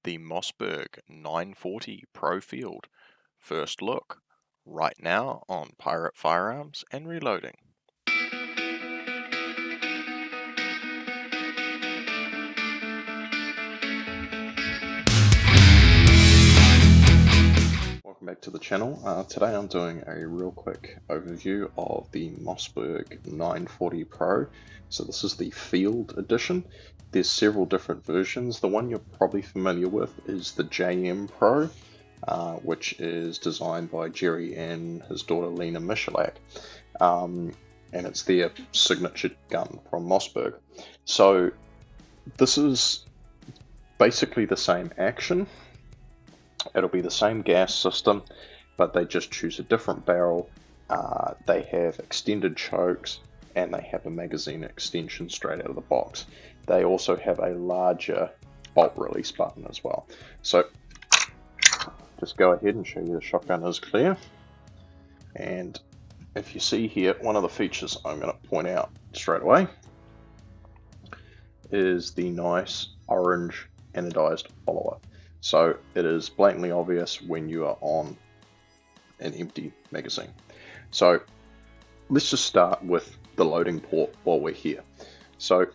the Mossberg 940 Pro Field. First look, right now on Pirate Firearms and Reloading. Welcome back to the channel. Today I'm doing a real quick overview of the Mossberg 940 Pro. So this is the Field Edition. There's several different versions. The one you're probably familiar with is the JM Pro, which is designed by Jerry and his daughter Lena Michalak. And it's their signature gun from Mossberg. So this is basically the same action. It'll be the same gas system, but they just choose a different barrel. They have extended chokes and they have a magazine extension straight out of the box. They also have a larger bolt release button as well. So just go ahead and show you the shotgun is clear. And if you see here, one of the features I'm going to point out straight away is the nice orange anodized follower. So it is blatantly obvious when you are on an empty magazine. So let's just start with the loading port while we're here. So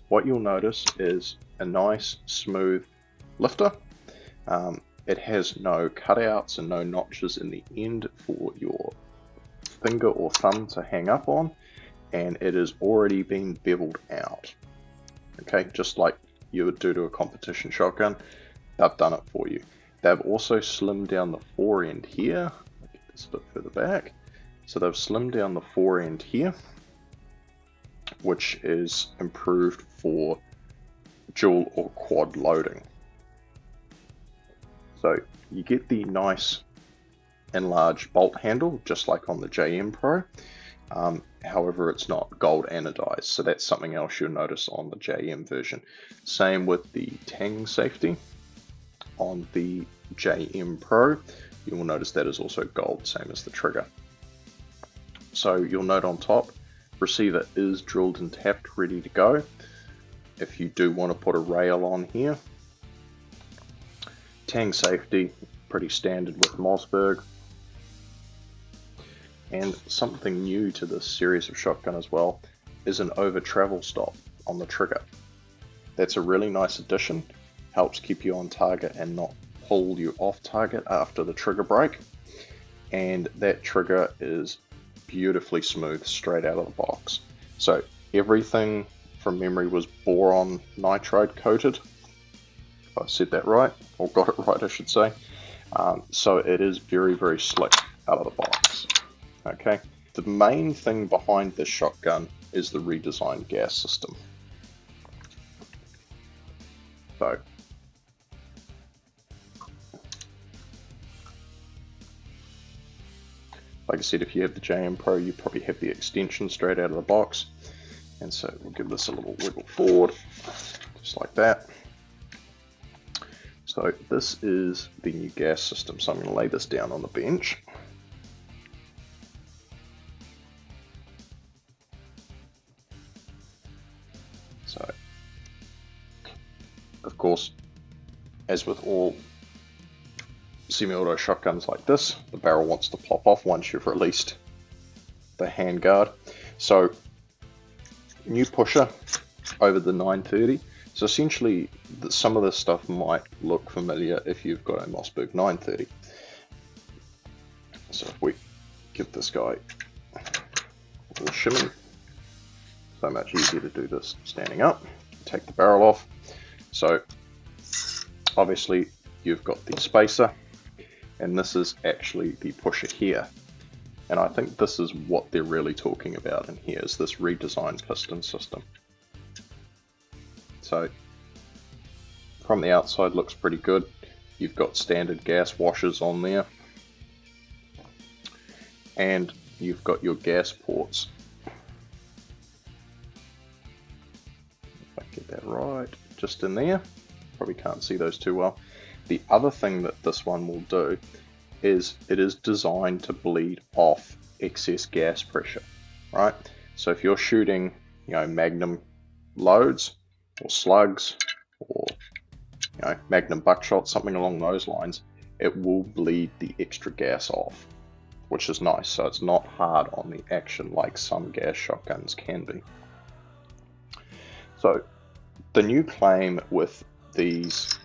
what you'll notice is a nice smooth lifter. It has no cutouts and no notches in the end for your finger or thumb to hang up on, and it has already been beveled out. Okay, just like you would do to a competition shotgun, they've done it for you. They've also slimmed down the fore end here. I'll get this a bit further back. So they've slimmed down the fore end here, which is improved for dual or quad loading. So you get the nice enlarged bolt handle, just like on the JM Pro. However, it's not gold anodized, so that's something else you'll notice on the JM version. Same with the tang safety. On the JM Pro, you will notice that is also gold, same as the trigger. So you'll note on top, receiver is drilled and tapped, ready to go. If you do want to put a rail on here. Tang safety, pretty standard with Mossberg. And something new to this series of shotgun as well is an over travel stop on the trigger. That's a really nice addition, helps keep you on target and not pull you off target after the trigger break. And that trigger is beautifully smooth straight out of the box. So everything from memory was boron nitride coated, if I said that right, or got it right I should say. So it is very, very slick out of the box. Okay, the main thing behind this shotgun is the redesigned gas system. So, like I said, if you have the JM Pro, you probably have the extension straight out of the box. And so we'll give this a little wiggle forward, just like that. So this is the new gas system. So I'm going to lay this down on the bench. So, of course, as with all semi-auto shotguns like this, the barrel wants to pop off once you've released the handguard. So, new pusher over the 930. So essentially, some of this stuff might look familiar if you've got a Mossberg 930. So if we give this guy a little shimmy, so much easier to do this standing up. Take the barrel off. So obviously you've got the spacer, and this is actually the pusher here. And I think this is what they're really talking about in here, is this redesigned piston system. So from the outside looks pretty good. You've got standard gas washers on there, and you've got your gas ports. Get that right, just in there. Probably can't see those too well. The other thing that this one will do is it is designed to bleed off excess gas pressure, right? So if you're shooting, Magnum loads, or slugs, or Magnum buckshot, something along those lines, it will bleed the extra gas off, which is nice. So it's not hard on the action like some gas shotguns can be. So the new claim with these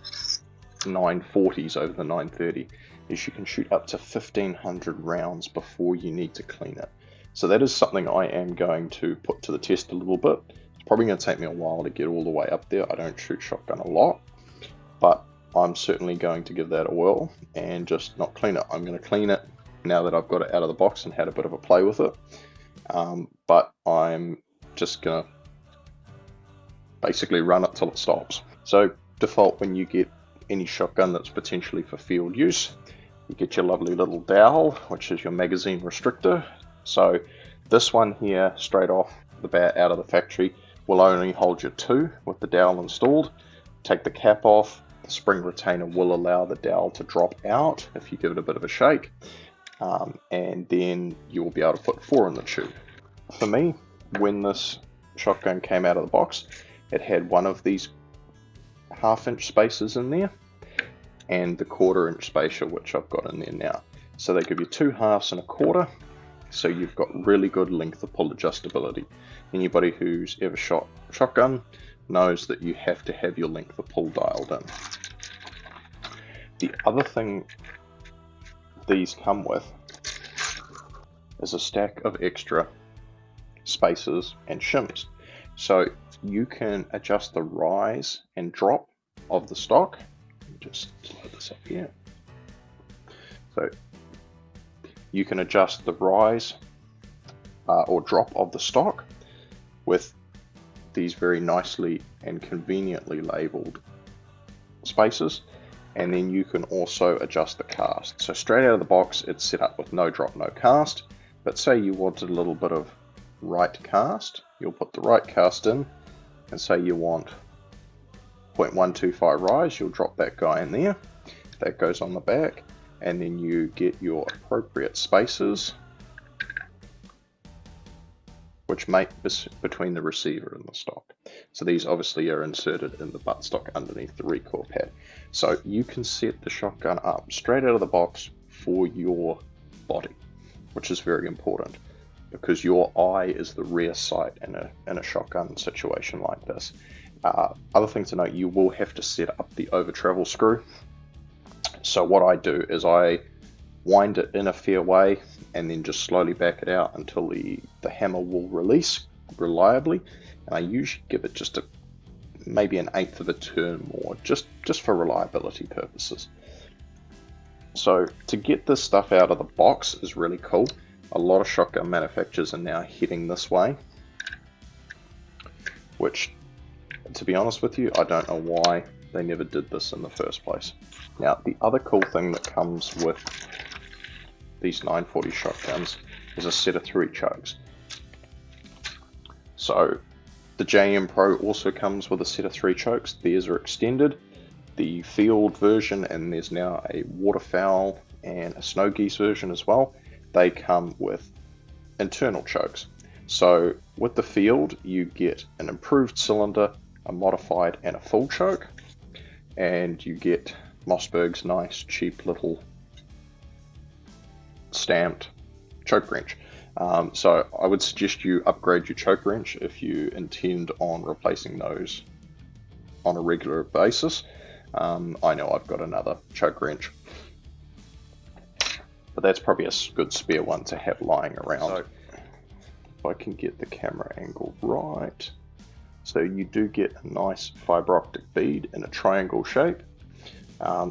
940s over the 930 is you can shoot up to 1500 rounds before you need to clean it. So that is something I am going to put to the test a little bit. It's probably going to take me a while to get all the way up there. I don't shoot shotgun a lot, but I'm certainly going to give that a whirl and just not clean it. I'm going to clean it now that I've got it out of the box and had a bit of a play with it. But I'm just going to basically run it till it stops. So default, when you get any shotgun that's potentially for field use, you get your lovely little dowel, which is your magazine restrictor. So this one here, straight off the bat out of the factory, will only hold your 2 with the dowel installed. Take the cap off. The spring retainer will allow the dowel to drop out if you give it a bit of a shake, and then you will be able to put 4 in the tube. For me, when this shotgun came out of the box, it had one of these 1/2 inch spacers in there and the 1/4 inch spacer, which I've got in there now. So they give you 2 halves and a 1/4, so you've got really good length of pull adjustability. Anybody who's ever shot shotgun knows that you have to have your length of pull dialed in. The other thing these come with is a stack of extra spacers and shims. So you can adjust the rise and drop of the stock. Just slide this up here. So you can adjust the rise or drop of the stock with these very nicely and conveniently labeled spacers, and then you can also adjust the cast. So straight out of the box it's set up with no drop, no cast, but say you wanted a little bit of right cast, you'll put the right cast in, and say you want 0.125 rise, you'll drop that guy in there, that goes on the back, and then you get your appropriate spacers which mate between the receiver and the stock. So these obviously are inserted in the buttstock underneath the recoil pad. So you can set the shotgun up straight out of the box for your body, which is very important because your eye is the rear sight in a shotgun situation like this. Other thing to note, you will have to set up the over travel screw. So what I do is I wind it in a fair way and then just slowly back it out until the hammer will release reliably, and I usually give it just maybe an 1/8 of a turn more, just for reliability purposes. So to get this stuff out of the box is really cool. A lot of shotgun manufacturers are now heading this way, which, to be honest with you, I don't know why they never did this in the first place. Now, the other cool thing that comes with these 940 shotguns is a set of 3 chokes. So the JM Pro also comes with a set of 3 chokes. Theirs are extended. The field version, and there's now a waterfowl and a snow geese version as well, they come with internal chokes. So with the field you get an improved cylinder, a modified and a full choke, and you get Mossberg's nice cheap little stamped choke wrench. So I would suggest you upgrade your choke wrench if you intend on replacing those on a regular basis. I know I've got another choke wrench, but that's probably a good spare one to have lying around. So if I can get the camera angle right, so you do get a nice fiber optic bead in a triangle shape.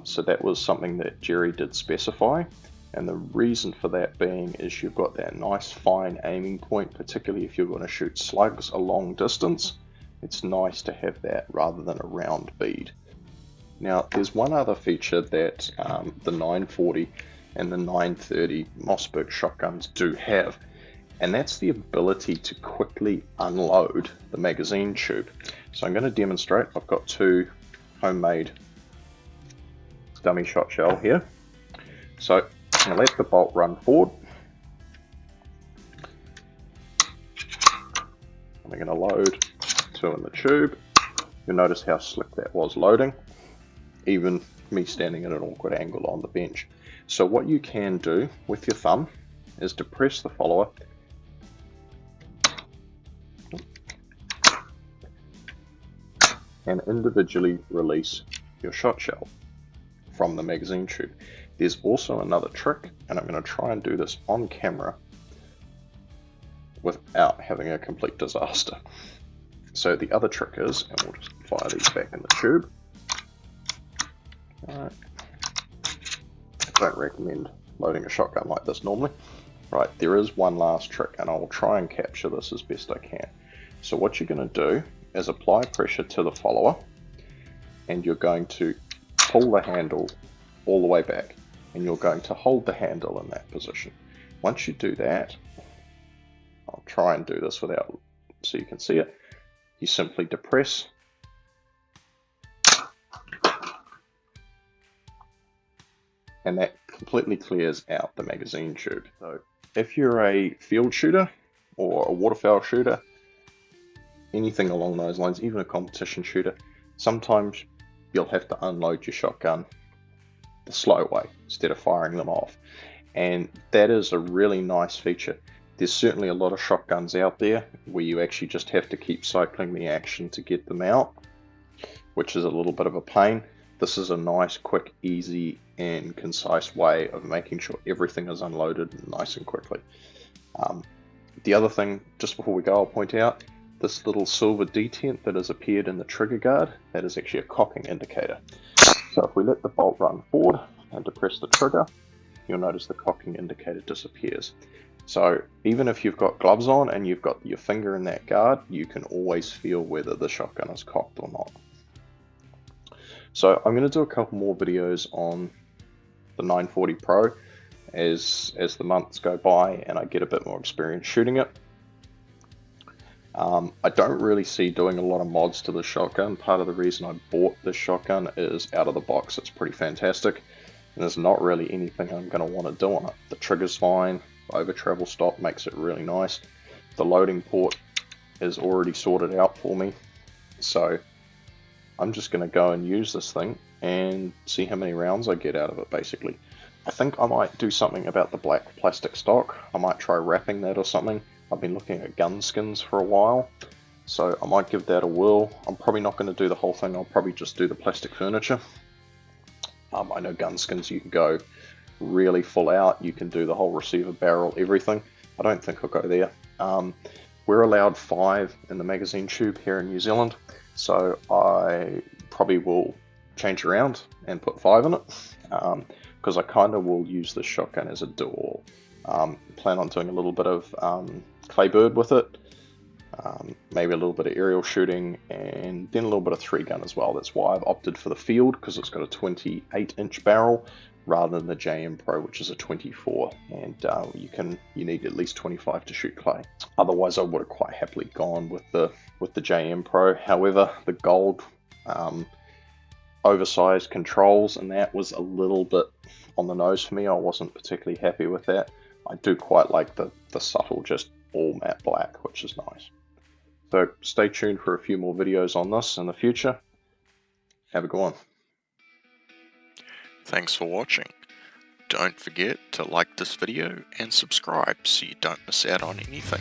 So that was something that Jerry did specify, and the reason for that being is you've got that nice fine aiming point, particularly if you're going to shoot slugs a long distance. It's nice to have that rather than a round bead. Now there's one other feature that the 940 and the 930 Mossberg shotguns do have, and that's the ability to quickly unload the magazine tube. So I'm going to demonstrate. I've got 2 homemade dummy shot shell here. So I'm going to let the bolt run forward. I'm going to load 2 in the tube, You'll notice how slick that was loading, even me standing at an awkward angle on the bench. So what you can do with your thumb is depress the follower and individually release your shot shell from the magazine tube. There's also another trick, and I'm going to try and do this on camera without having a complete disaster. So the other trick is, and we'll just fire these back in the tube. Alright. I don't recommend loading a shotgun like this normally. Right, there is one last trick, and I will try and capture this as best I can. So what you're going to do is apply pressure to the follower, and you're going to pull the handle all the way back, and you're going to hold the handle in that position. Once you do that, I'll try and do this without, so you can see it. You simply depress, and that completely clears out the magazine tube. So if you're a field shooter or a waterfowl shooter, anything along those lines, even a competition shooter, sometimes you'll have to unload your shotgun the slow way instead of firing them off. And that is a really nice feature. There's certainly a lot of shotguns out there where you actually just have to keep cycling the action to get them out, which is a little bit of a pain. This is a nice, quick, easy, and concise way of making sure everything is unloaded nice and quickly. The other thing, just before we go, I'll point out, this little silver detent that has appeared in the trigger guard, that is actually a cocking indicator. So if we let the bolt run forward and depress the trigger, you'll notice the cocking indicator disappears. So even if you've got gloves on and you've got your finger in that guard, you can always feel whether the shotgun is cocked or not. So I'm going to do a couple more videos on the 940 Pro as the months go by and I get a bit more experience shooting it. I don't really see doing a lot of mods to the shotgun. Part of the reason I bought this shotgun is out of the box it's pretty fantastic, and there's not really anything I'm going to want to do on it. The trigger's fine, over travel stop makes it really nice. The loading port is already sorted out for me, so I'm just going to go and use this thing and see how many rounds I get out of it basically. I think I might do something about the black plastic stock. I might try wrapping that or something. I've been looking at gun skins for a while, so I might give that a whirl. I'm probably not going to do the whole thing, I'll probably just do the plastic furniture. I know gun skins you can go really full out, you can do the whole receiver barrel, everything. I don't think I'll go there. We're allowed 5 in the magazine tube here in New Zealand, so I probably will change around and put 5 in it, because I kind of will use this shotgun as a dual. Plan on doing a little bit of clay bird with it, maybe a little bit of aerial shooting, and then a little bit of 3-gun as well. That's why I've opted for the field, because it's got a 28-inch barrel rather than the JM Pro, which is a 24, and you need at least 25 to shoot clay. Otherwise I would have quite happily gone with the JM Pro. However, the gold oversized controls, and that was a little bit on the nose for me. I wasn't particularly happy with that. I do quite like the subtle just all matte black, which is nice. So stay tuned for a few more videos on this in the future. Have a good one. Thanks for watching. Don't forget to like this video and subscribe so you don't miss out on anything.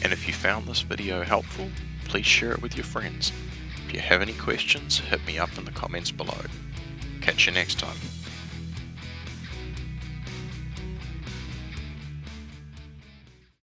And if you found this video helpful, please share it with your friends. If you have any questions, hit me up in the comments below. Catch you next time.